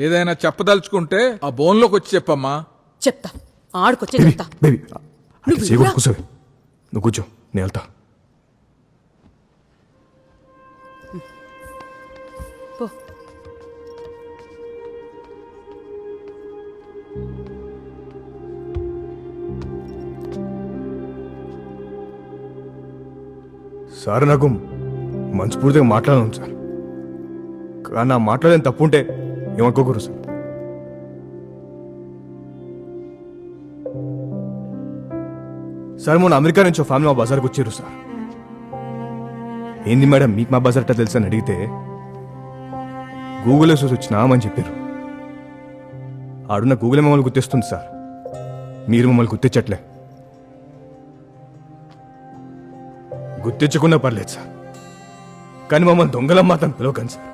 ఏదైనా చెప్పదలుచుకుంటే ఆ బోన్లోకి వచ్చి చెప్పమ్మా. చెప్తా, ఆడుకొచ్చే చెప్తా. బేబీ నువ్వు చేయకూడదు, ఇలా- కూర్చోవే. నువ్వు కూర్చో, నేను వెళ్తా. పో. సార్ నాకు మనస్ఫూర్తిగా మాట్లాడాను సార్, కానీ నా మాట్లాడేది తప్పు ఉంటే ఏమనుకోకూడదు సార్. సార్ మొన్న అమెరికా నుంచి ఫ్యామిలీ మా బజార్కి వచ్చారు సార్. ఏంది మేడం మీకు మా బజార్ అట్టా తెలుసని అడిగితే గూగుల్లో చూసి వచ్చినామని చెప్పారు. ఆడున్న గూగుల్ మమ్మల్ని గుర్తిస్తుంది సార్, మీరు మమ్మల్ని గుర్తించట్లే. గుర్తించకుండా పర్లేదు సార్, కానీ మమ్మల్ని దొంగలం మాత్రం పిలవకండి సార్.